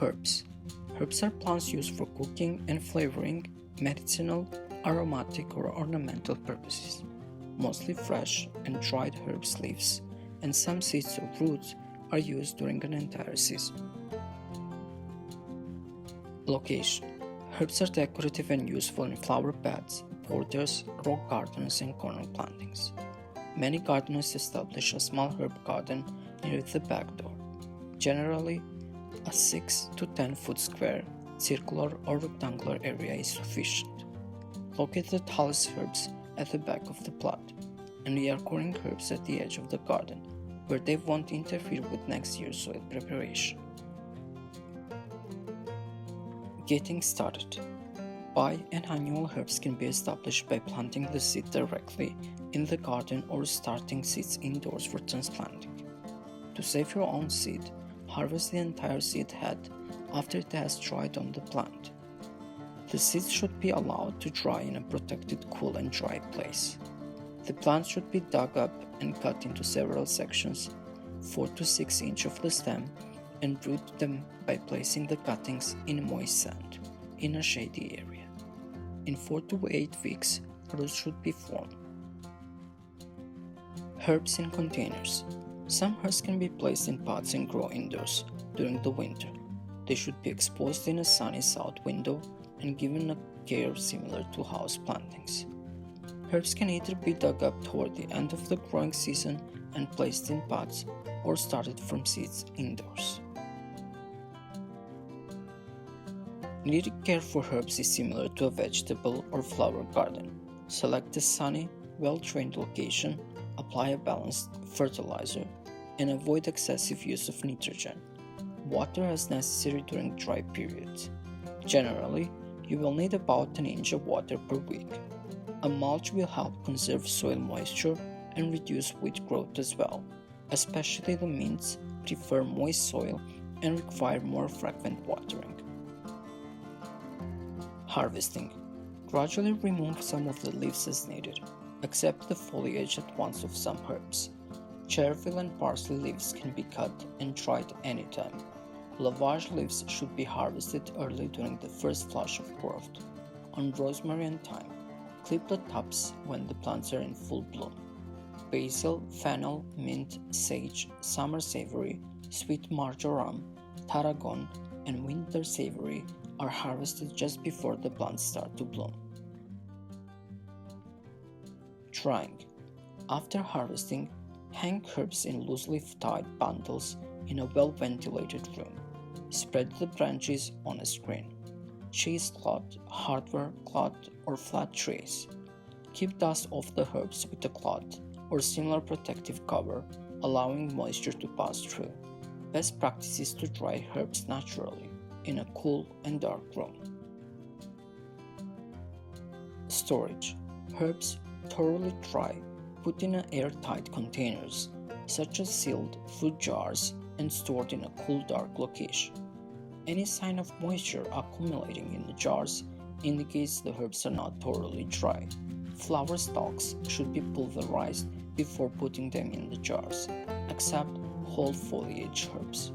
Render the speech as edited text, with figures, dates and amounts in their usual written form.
Herbs. Herbs are plants used for cooking and flavoring, medicinal, aromatic, or ornamental purposes. Mostly fresh and dried herbs leaves and some seeds or roots are used during an entire season. Location. Herbs are decorative and useful in flower beds, borders, rock gardens, and corner plantings. Many gardeners establish a small herb garden near the back door. Generally, a 6 to 10 foot square, circular or rectangular area is sufficient. Locate the tallest herbs at the back of the plot, and reoccurring herbs at the edge of the garden, where they won't interfere with next year's soil preparation. Getting started. Biennial herbs can be established by planting the seed directly in the garden or starting seeds indoors for transplanting. To save your own seed, harvest the entire seed head after it has dried on the plant. The seeds should be allowed to dry in a protected, cool and dry place. The plants should be dug up and cut into several sections, 4 to 6 inches of the stem, and root them by placing the cuttings in moist sand in a shady area. In 4 to 8 weeks, roots should be formed. Herbs in containers. Some herbs can be placed in pots and grow indoors during the winter. They should be exposed in a sunny south window and given a care similar to house plantings. Herbs can either be dug up toward the end of the growing season and placed in pots or started from seeds indoors. Needing care for herbs is similar to a vegetable or flower garden. Select a sunny, well-drained location, apply a balanced fertilizer, and avoid excessive use of nitrogen. Water as necessary during dry periods. Generally, you will need about an inch of water per week. A mulch will help conserve soil moisture and reduce weed growth as well, especially the mints prefer moist soil and require more frequent watering. Harvesting. Gradually remove some of the leaves as needed. Accept the foliage at once of some herbs. Chervil and parsley leaves can be cut and dried anytime. Lavage leaves should be harvested early during the first flush of growth. On rosemary and thyme, clip the tops when the plants are in full bloom. Basil, fennel, mint, sage, summer savory, sweet marjoram, tarragon, and winter savory are harvested just before the plants start to bloom. Drying. After harvesting, hang herbs in loosely tied bundles in a well-ventilated room. Spread the branches on a screen, cheesecloth, hardware cloth, or flat trays. Keep dust off the herbs with a cloth or similar protective cover, allowing moisture to pass through. Best practice is to dry herbs naturally in a cool and dark room. Storage. Herbs thoroughly dry, put in airtight containers, such as sealed fruit jars, and stored in a cool, dark location. Any sign of moisture accumulating in the jars indicates the herbs are not thoroughly dry. Flower stalks should be pulverized before putting them in the jars, except whole foliage herbs.